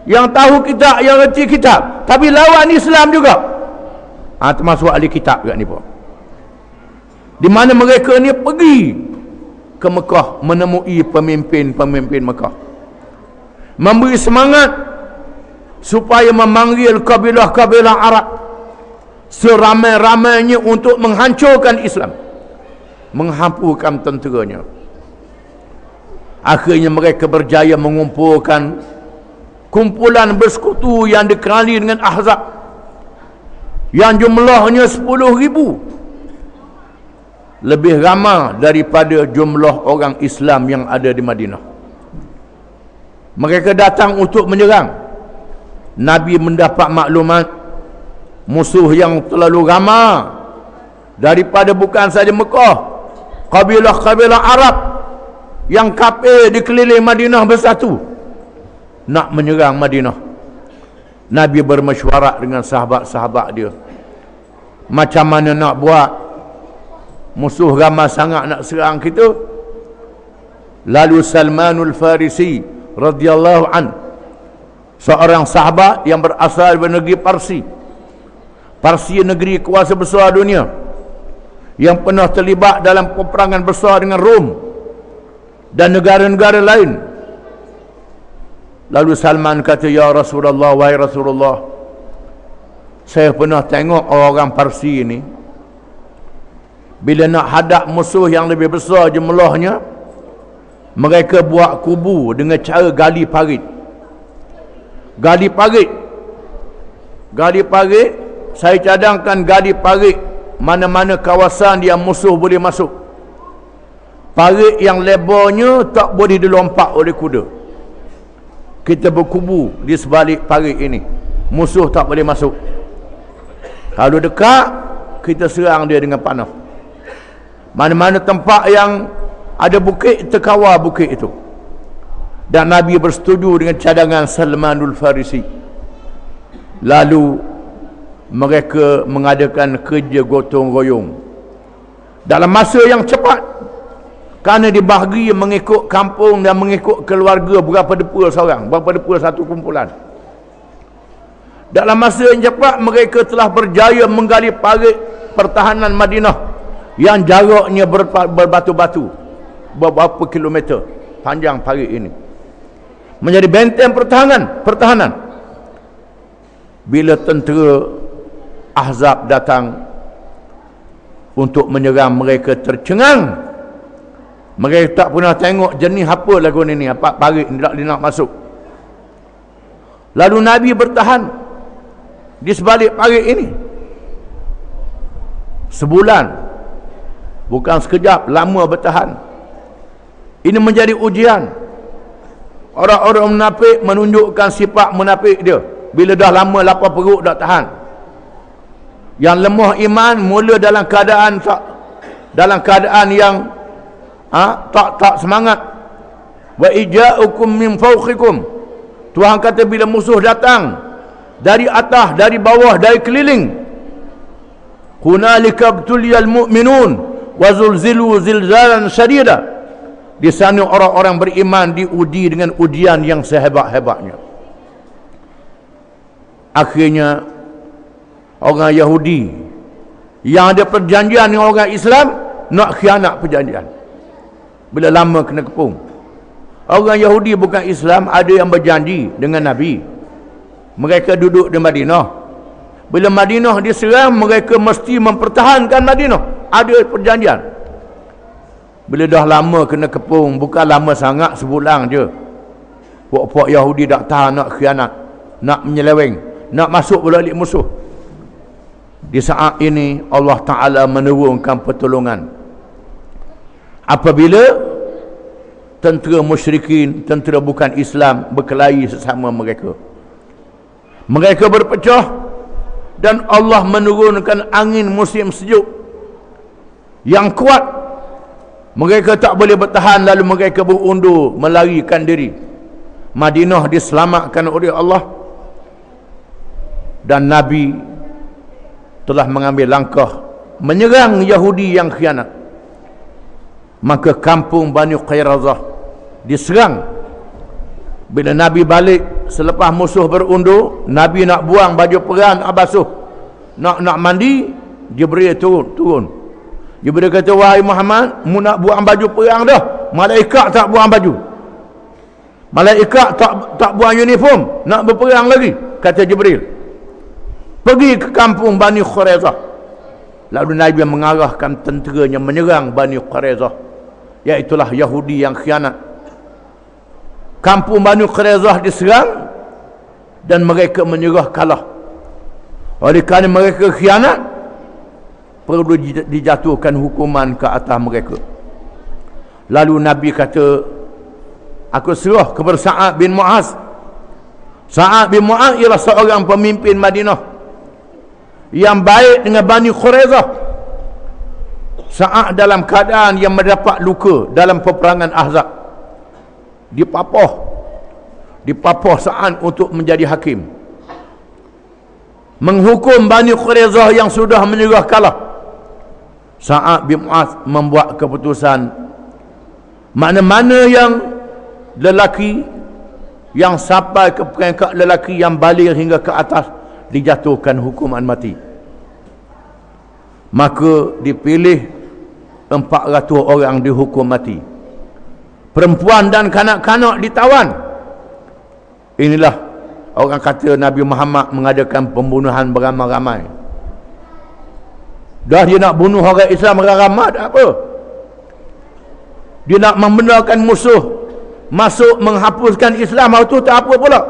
yang tahu kitab, yang reti kitab, tapi lawan Islam juga. Termasuk ahli kitab kat ni pun. Di mana mereka ni pergi ke Mekah menemui pemimpin-pemimpin Mekah, memberi semangat supaya memanggil kabilah-kabilah Arab seramai-ramainya untuk menghancurkan Islam, menghampurkan tenteranya. Akhirnya mereka berjaya mengumpulkan kumpulan bersekutu yang dikenali dengan Ahzab, yang jumlahnya 10,000, lebih ramai daripada jumlah orang Islam yang ada di Madinah. Mereka datang untuk menyerang. Nabi mendapat maklumat musuh yang terlalu ramai daripada bukan saja Mekah, kabilah-kabilah Arab yang kafir di keliling Madinah bersatu nak menyerang Madinah. Nabi bermesyuarat dengan sahabat-sahabat dia, macam mana nak buat, musuh ramai sangat nak serang kita. Lalu Salmanul Farisi radhiyallahu an, seorang sahabat yang berasal dari negeri Parsi, negeri kuasa besar dunia, yang pernah terlibat dalam peperangan besar dengan Rom dan negara-negara lain. Lalu Salman kata, ya Rasulullah, wahai Rasulullah, saya pernah tengok orang Parsi ini bila nak hadap musuh yang lebih besar jumlahnya, mereka buat kubu dengan cara gali parit. Saya cadangkan gali parit mana-mana kawasan yang musuh boleh masuk. Parit yang lebarnya tak boleh dilompat oleh kuda. Kita berkubu di sebalik parit ini, musuh tak boleh masuk. Kalau dekat, kita serang dia dengan panah. Mana-mana tempat yang ada bukit, terkawal bukit itu. Dan Nabi bersetuju dengan cadangan Salmanul Farisi. Lalu mereka mengadakan kerja gotong royong dalam masa yang cepat, kerana dibahagi mengikut kampung dan mengikut keluarga, berapa depul seorang, berapa depul satu kumpulan. Dalam masa yang cepat mereka telah berjaya menggali parit pertahanan Madinah yang jaraknya berbatu-batu, beberapa kilometer panjang parit ini, menjadi benteng pertahanan. Bila tentera Ahzab datang untuk menyerang, mereka tercengang. Mereka tak pernah tengok jenis apa lagu ni, apa parit dia nak masuk. Lalu Nabi bertahan di sebalik parit ini sebulan, bukan sekejap, lama bertahan. Ini menjadi ujian. Orang-orang munafik menunjukkan sifat munafik dia bila dah lama lapar perut dah tahan. Yang lemah iman mula dalam keadaan yang tak semangat. Wa ija'ukum min fawqikum, Tuhan kata bila musuh datang dari atas, dari bawah, dari keliling, hunalika btuliyal mu'minun wa zulzilu zilzalan syadida, di sana orang-orang beriman diuji dengan ujian yang sehebat-hebatnya. Akhirnya orang Yahudi yang ada perjanjian dengan orang Islam nak khianat perjanjian. Bila lama kena kepung. Orang Yahudi bukan Islam ada yang berjanji dengan Nabi. Mereka duduk di Madinah. Bila Madinah diserang, mereka mesti mempertahankan Madinah. Ada perjanjian. Bila dah lama kena kepung, bukan lama sangat, sebulan je, puak-puak Yahudi tak tahan nak khianat, nak menyeleweng, nak masuk balik musuh. Di saat ini Allah Ta'ala menurunkan pertolongan. Apabila tentera musyrikin, tentera bukan Islam berkelahi sesama mereka, mereka berpecah dan Allah menurunkan angin musim sejuk yang kuat. Mereka tak boleh bertahan, lalu mereka berundur melarikan diri. Madinah diselamatkan oleh Allah, dan Nabi telah mengambil langkah menyerang Yahudi yang khianat. Maka kampung Bani Qairazah diserang. Bila Nabi balik selepas musuh berundur, Nabi nak buang baju perang, nak basuh, nak mandi, Jibril turun. Jibril kata, wahai Muhammad, mu nak buang baju perang dah, malaikat tak buang baju, malaikat tak buang uniform, nak berperang lagi. Kata Jibril, pergi ke kampung Bani Qairazah. Lalu Nabi mengarahkan tenteranya menyerang Bani Qairazah, iaitulah Yahudi yang khianat. Kampung Bani Qairazah diserang dan mereka menyerah kalah. Oleh kerana mereka khianat, perlu dijatuhkan hukuman ke atas mereka. Lalu Nabi kata, aku serah kepada Sa'ad bin Mu'az. Sa'ad bin Mu'az ialah seorang pemimpin Madinah yang baik dengan Bani Qairazah. Sa'ad dalam keadaan yang mendapat luka dalam peperangan Ahzab, dipapah Sa'ad untuk menjadi hakim, menghukum Bani Qairazah yang sudah menyerah kalah. Sa'ad bin Mu'az membuat keputusan, mana-mana yang lelaki yang sampai ke peringkat lelaki yang baligh hingga ke atas dijatuhkan hukuman mati. Maka dipilih 400 orang dihukum mati. Perempuan dan kanak-kanak ditawan. Inilah orang kata Nabi Muhammad mengadakan pembunuhan beramai-ramai. Dah dia nak bunuh orang Islam ramai, tak apa. Dia nak membenarkan musuh masuk menghapuskan Islam, itu tak apa pula.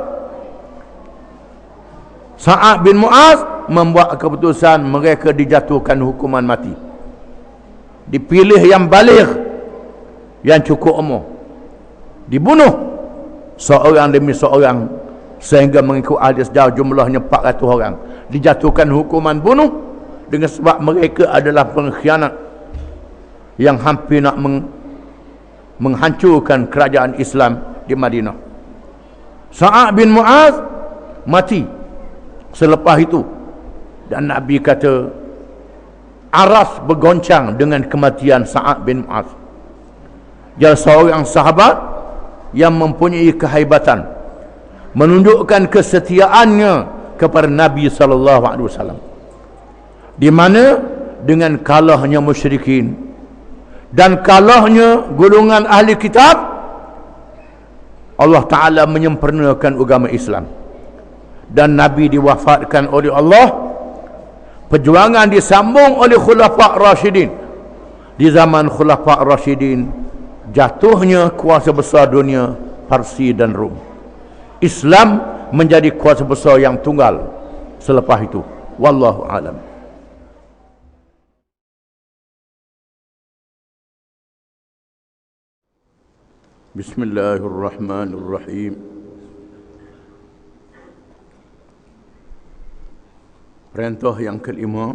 Sa'ad bin Mu'az membuat keputusan mereka dijatuhkan hukuman mati. Dipilih yang baligh, yang cukup umur, dibunuh seorang demi seorang sehingga mengikut ahli sejarah jumlahnya 400 orang dijatuhkan hukuman bunuh dengan sebab mereka adalah pengkhianat yang hampir nak menghancurkan kerajaan Islam di Madinah. Sa'ad bin Mu'az mati selepas itu, dan Nabi kata aras bergoncang dengan kematian Sa'ad bin Mu'az. Dia seorang sahabat yang mempunyai kehebatan, menunjukkan kesetiaannya kepada Nabi SAW, di mana dengan kalahnya musyrikin dan kalahnya golongan ahli kitab, Allah Ta'ala menyempurnakan agama Islam dan Nabi diwafatkan oleh Allah. Perjuangan disambung oleh Khulafa' Rashidin. Di zaman Khulafa' Rashidin jatuhnya kuasa besar dunia Parsi dan Rom. Islam menjadi kuasa besar yang tunggal selepas itu. Wallahu alam. Bismillahirrahmanirrahim. Perintah yang kelima,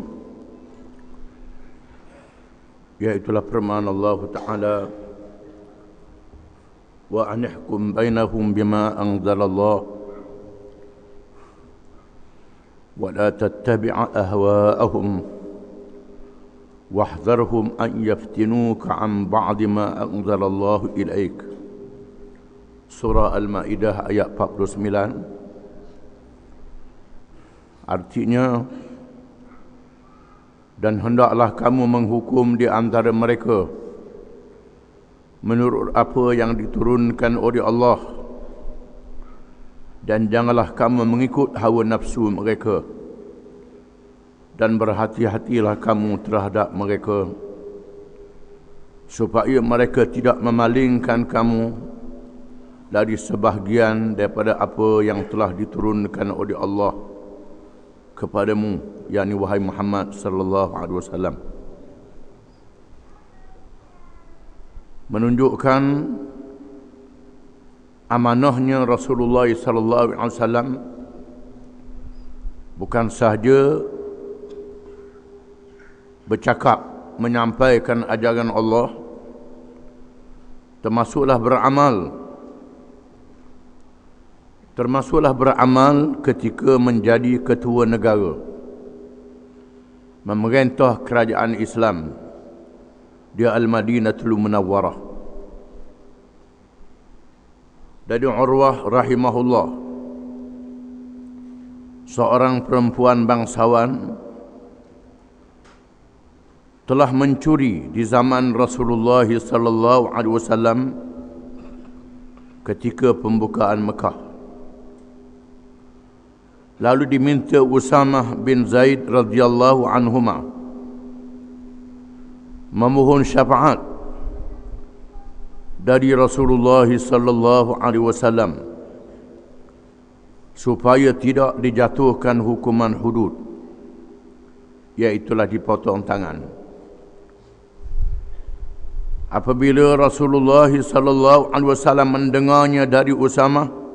iaitulah firman Allah Ta'ala, wa anihkum bainahum bima anzalallah wa la tattabi'a ahwa'ahum wahdharhum an yaftinuka an ba'di ma anzalallahu ilaik. Surah Al-Ma'idah ayat 49. Artinya, dan hendaklah kamu menghukum di antara mereka menurut apa yang diturunkan oleh Allah, dan janganlah kamu mengikut hawa nafsu mereka, dan berhati-hatilah kamu terhadap mereka supaya mereka tidak memalingkan kamu dari sebahagian daripada apa yang telah diturunkan oleh Allah kepadamu, yakni wahai Muhammad sallallahu alaihi wasallam. Menunjukkan amanahnya Rasulullah sallallahu alaihi wasallam bukan sahaja bercakap menyampaikan ajaran Allah, termasuklah beramal ketika menjadi ketua negara. memerintah kerajaan Islam di Al-Madinatul Munawwarah. Dari Urwah rahimahullah, seorang perempuan bangsawan telah mencuri di zaman Rasulullah sallallahu alaihi wasallam ketika pembukaan Mekah. Lalu diminta Usamah bin Zaid radhiyallahu anhuma memohon syafaat dari Rasulullah sallallahu alaihi wasallam supaya tidak dijatuhkan hukuman hudud, iaitulah dipotong tangan. Apabila Rasulullah sallallahu alaihi wasallam mendengarnya dari Usamah,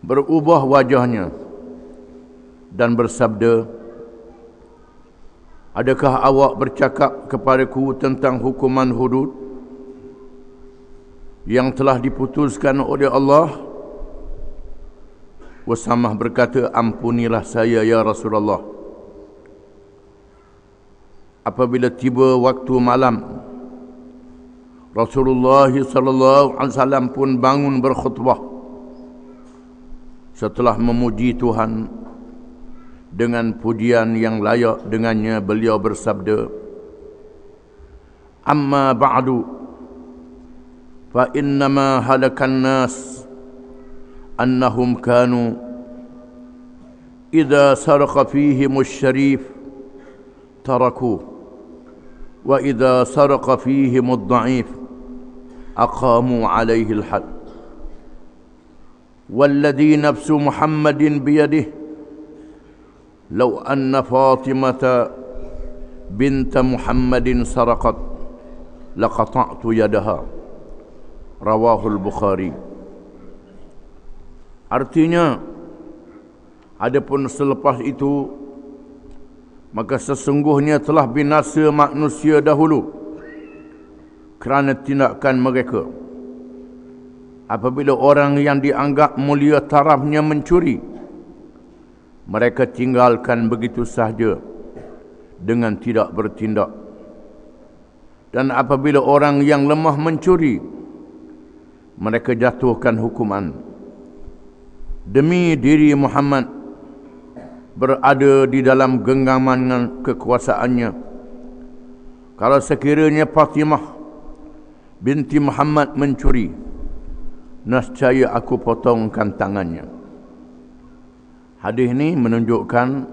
berubah wajahnya dan bersabda, "Adakah awak bercakap kepadaku tentang hukuman hudud yang telah diputuskan oleh Allah?" Usamah berkata, "Ampunilah saya ya Rasulullah." Apabila tiba waktu malam, Rasulullah sallallahu alaihi wasallam pun bangun berkhutbah. Setelah memuji Tuhan dengan pujian yang layak dengannya, beliau bersabda, "Amma ba'du, fa innama halakan nas annahum kanu idza saraqa fihim asy-syarif tarakuh wa idza saraqa fihim ad-dha'if aqamu 'alaihi al-had. والذي نفس محمد بيده لو أن فاطمة بنت محمد سرقت لقطعت يدها." Rawahul Bukhari. Artinya, adapun selepas itu, maka sesungguhnya telah binasa manusia dahulu kerana tindakan mereka. Apabila orang yang dianggap mulia tarafnya mencuri, mereka tinggalkan begitu sahaja dengan tidak bertindak. Dan apabila orang yang lemah mencuri, mereka jatuhkan hukuman. Demi diri Muhammad berada di dalam genggaman kekuasaannya, kalau sekiranya Fatimah binti Muhammad mencuri, nescaya aku potongkan tangannya. Hadis ini menunjukkan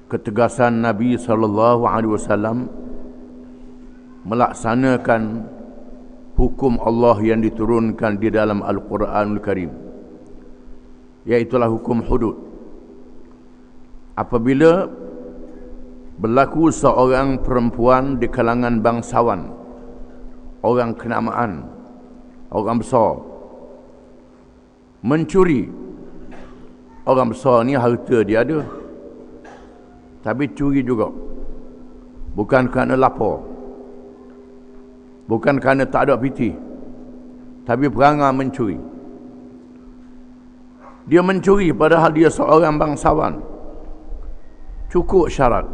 ketegasan Nabi SAW melaksanakan hukum Allah yang diturunkan di dalam Al-Quranul Karim, iaitulah hukum hudud. Apabila berlaku seorang perempuan di kalangan bangsawan, orang kenamaan, orang besar, mencuri. Orang besar ni harta dia ada, tapi curi juga. Bukan kerana lapar, bukan kerana tak ada piti, tapi perangai mencuri. Dia mencuri padahal dia seorang bangsawan. Cukup syarat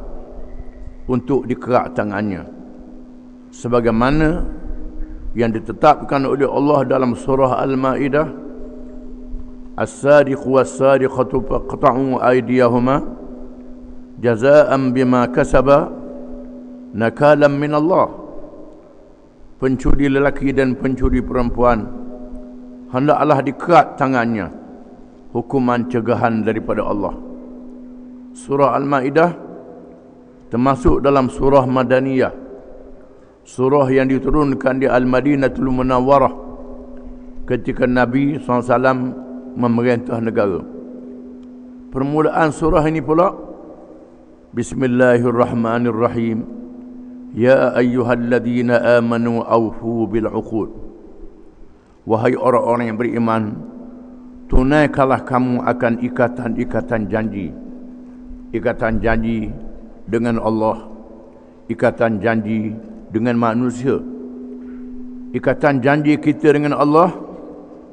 untuk dikerak tangannya, sebagaimana yang ditetapkan oleh Allah dalam surah Al-Ma'idah, "As-sariqu was-sariqatu faqta'u aydiyahuma jazaa'an bima kasaba nakalan min Allah." Pencuri lelaki dan pencuri perempuan hendaklah dikerat tangannya, hukuman cegahan daripada Allah. Surah Al-Ma'idah termasuk dalam surah Madaniyah, surah yang diturunkan di Al-Madinatul Munawwarah ketika Nabi SAW memerintah negara. Permulaan surah ini pula, Bismillahirrahmanirrahim. Ya ayyuhalladzina amanu awfu bil'uqud. Wahai orang-orang yang beriman, tunaikanlah kamu akan ikatan-ikatan janji. Ikatan janji dengan Allah, ikatan janji dengan manusia. Ikatan janji kita dengan Allah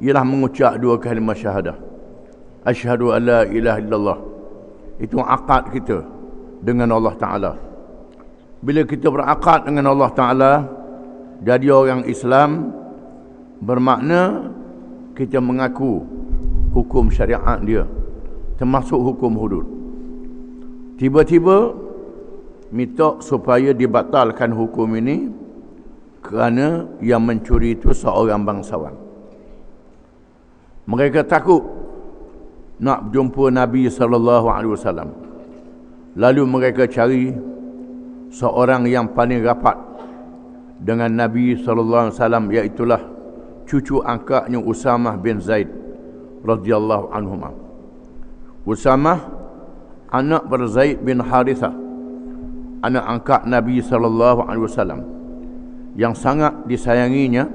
ialah mengucap dua kalimah syahadah. Asyhadu an la ilaha illallah Itu akad kita dengan Allah Ta'ala. Bila kita berakad dengan Allah Ta'ala, jadi orang Islam, bermakna kita mengaku hukum syariat dia, termasuk hukum hudud. Tiba-tiba minta supaya dibatalkan hukum ini kerana yang mencuri itu seorang bangsawan. Mereka takut nak jumpa Nabi SAW. Lalu mereka cari seorang yang paling rapat dengan Nabi SAW, iaitulah cucu angkatnya Usamah bin Zaid radhiyallahu anhuma. Usamah anak Zaid bin Harithah, anak angkat Nabi SAW, yang sangat disayanginya.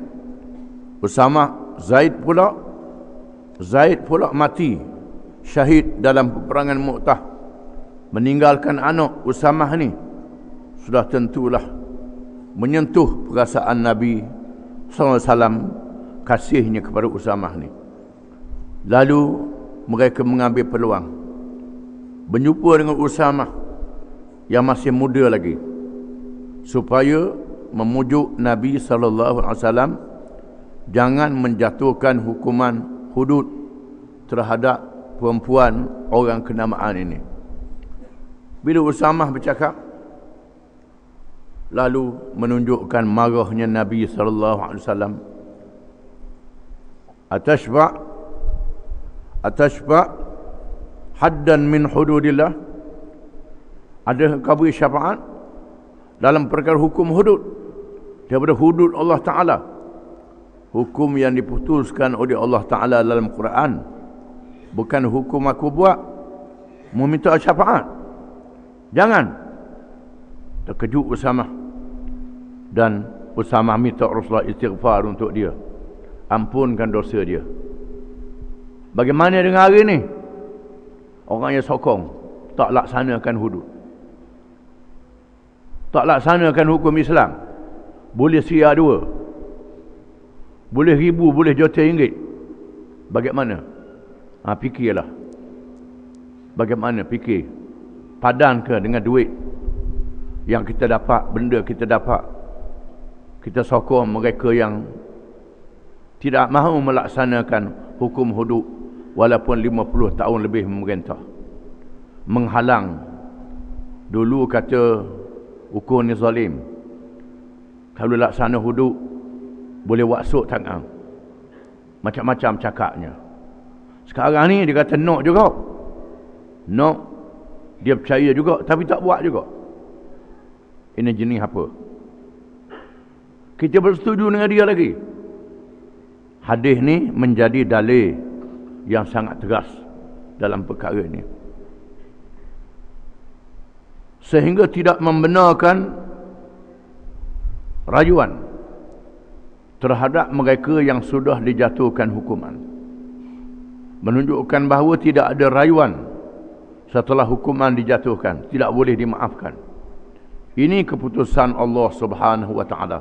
Usamah Zaid pula mati syahid dalam peperangan Mu'tah, meninggalkan anak Usamah ni. Sudah tentulah menyentuh perasaan Nabi SAW, kasihnya kepada Usamah ni. Lalu mereka mengambil peluang berjumpa dengan Usamah yang masih muda lagi, supaya memujuk Nabi SAW jangan menjatuhkan hukuman hudud terhadap perempuan orang kenamaan ini. Bila Usamah bercakap, lalu menunjukkan marahnya Nabi SAW. Atashfa' haddan min hududillah. Adakah kau beri syafaat dalam perkara hukum hudud daripada hudud Allah Ta'ala, hukum yang diputuskan oleh Allah Ta'ala dalam Quran, bukan hukum aku buat, meminta syafaat. Jangan. Terkejut Usamah, dan Usamah minta Rasulullah istighfar untuk dia, ampunkan dosa dia. Bagaimana dengan hari ni? Orang yang sokong, tak laksanakan hudud, tak laksanakan hukum Islam. Boleh sia dua, boleh ribu, boleh juta ringgit. Bagaimana? Fikirlah. Bagaimana fikir? Padan ke dengan duit yang kita dapat, benda kita dapat, kita sokong mereka yang tidak mahu melaksanakan hukum hudud walaupun 50 tahun lebih memerintah, menghalang. Dulu kata hukum ni zalim, kalau laksana hudud boleh waksuk tangan, macam-macam cakapnya. Sekarang ni dia kata nak juga, nak, dia percaya juga tapi tak buat juga. Ini jenis apa? Kita bersetuju dengan dia lagi. Hadis ni menjadi dalil yang sangat tegas dalam perkara ini, sehingga tidak membenarkan rayuan terhadap mereka yang sudah dijatuhkan hukuman. Menunjukkan bahawa tidak ada rayuan setelah hukuman dijatuhkan, tidak boleh dimaafkan. Ini keputusan Allah Subhanahu wa Ta'ala,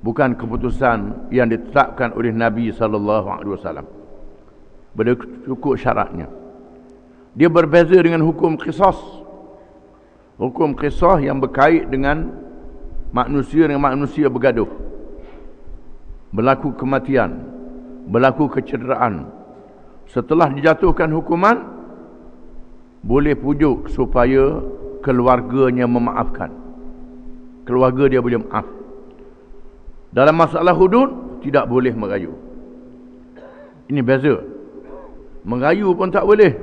bukan keputusan yang ditetapkan oleh Nabi SAW. Cukup syaratnya. Dia berbeza dengan hukum qisas. Hukum qisas yang berkait dengan manusia dengan manusia bergaduh, berlaku kematian, berlaku kecederaan. Setelah dijatuhkan hukuman, boleh pujuk supaya keluarganya memaafkan. Keluarga dia boleh maaf. Dalam masalah hudud, tidak boleh merayu. Ini beza. Merayu pun tak boleh.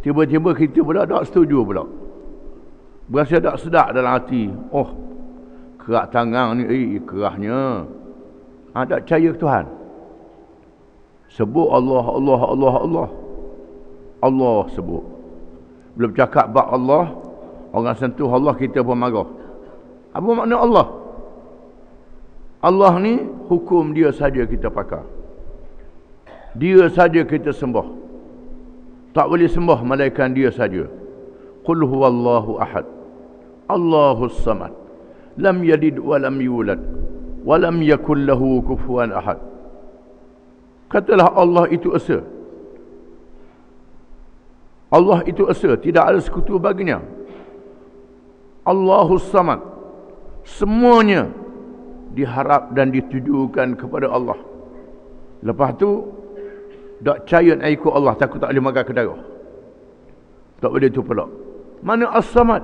Tiba-tiba kita pula tak setuju pula. Berasa tak sedap dalam hati. Oh, kerak tangan ni, kerahnya. Tak percaya ke Tuhan. Sebut Allah, Allah, Allah, Allah. Allah sebut. Bila bercakap bab Allah, orang sentuh Allah, kita pun marah. Apa makna Allah? Allah ni hukum dia saja kita pakai. Dia saja kita sembah. Tak boleh sembah melainkan dia saja. Qul huwallahu ahad, Allahus samad, lam yalid wa lam yulad wa lam yakul lahu kufuwan ahad. Katalah Allah itu esa. Allah itu esa, tidak ada sekutu baginya. Allahus Samad, semuanya diharap dan ditujukan kepada Allah. Lepas tu tak percaya nak ikut Allah, takut tak boleh makan ke darah. Tak boleh tu pula. Mana As-Samad?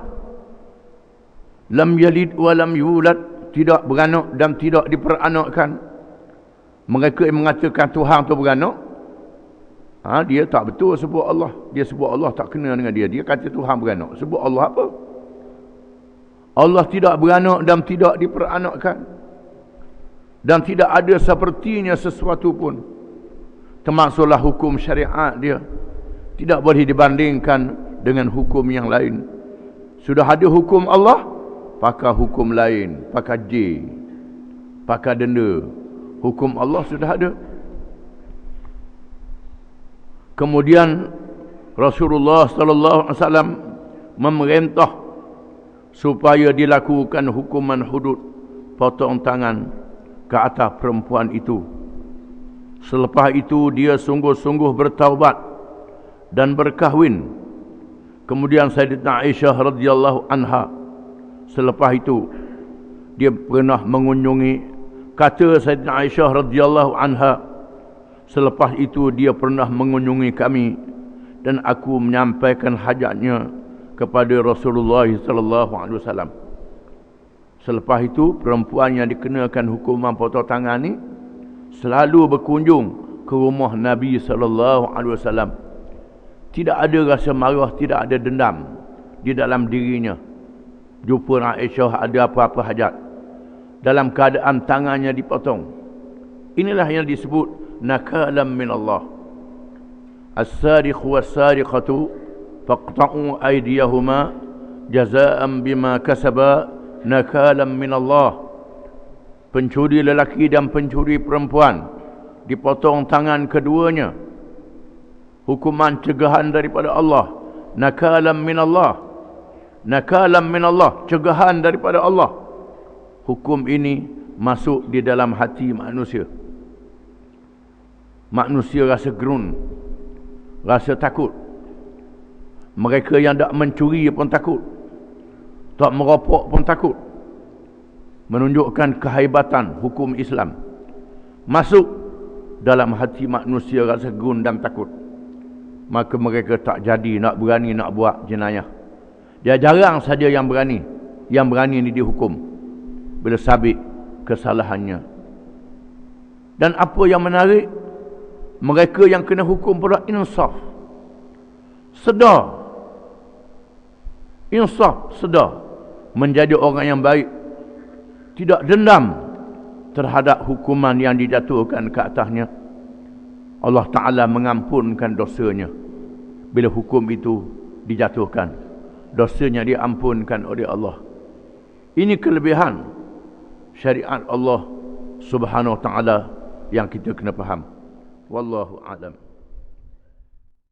Lam yalid wa lam yulad, tidak beranak dan tidak diperanakkan. Mereka yang mengatakan Tuhan tu beranak, dia tak betul sebut Allah. Dia sebut Allah tak kena dengan dia. Dia kata Tuhan beranak. Sebut Allah apa? Allah tidak beranak dan tidak diperanakkan. Dan tidak ada sepertinya sesuatu pun. Termasuklah hukum syariat dia. Tidak boleh dibandingkan dengan hukum yang lain. Sudah ada hukum Allah, pakai hukum lain, pakai J, pakai denda. Hukum Allah sudah ada. Kemudian Rasulullah sallallahu alaihi wasallam memerintah supaya dilakukan hukuman hudud, potong tangan ke atas perempuan itu. Selepas itu dia sungguh-sungguh bertaubat dan berkahwin. Kemudian Sayyidatina Aisyah radhiyallahu anha, selepas itu dia pernah mengunjungi, kata Sayyidatina Aisyah radhiyallahu anha, selepas itu dia pernah mengunjungi kami dan aku menyampaikan hajatnya kepada Rasulullah sallallahu alaihi wasallam. Selepas itu perempuan yang dikenakan hukuman potong tangan ni selalu berkunjung ke rumah Nabi sallallahu alaihi wasallam. Tidak ada rasa marah, tidak ada dendam di dalam dirinya. Jumpa Aisyah ada apa-apa hajat, dalam keadaan tangannya dipotong. Inilah yang disebut nakalam min Allah. As-sariqu was-sariqatu faqta'u aydiyahuma jazaa'an bima kasaba nakalam min Allah. Pencuri lelaki dan pencuri perempuan dipotong tangan keduanya, hukuman cegahan daripada Allah. Nakalam min Allah, nakalam min Allah, cegahan daripada Allah. Hukum ini masuk di dalam hati manusia. Manusia rasa gerun, rasa takut. Mereka yang tak mencuri pun takut, tak merokok pun takut. Menunjukkan kehebatan hukum Islam. Masuk dalam hati manusia rasa gerun dan takut. Maka mereka tak jadi nak berani nak buat jenayah. Dia jarang saja yang berani. Yang berani ini dihukum bila sabit kesalahannya. Dan apa yang menarik, mereka yang kena hukum pula insaf. Sedar. Insaf, sedar. Menjadi orang yang baik. Tidak dendam terhadap hukuman yang dijatuhkan ke atasnya. Allah Ta'ala mengampunkan dosanya bila hukum itu dijatuhkan. Dosanya diampunkan oleh Allah. Ini kelebihan syariat Allah Subhanahu Wa Ta'ala yang kita kena faham. Wallahu a'lam.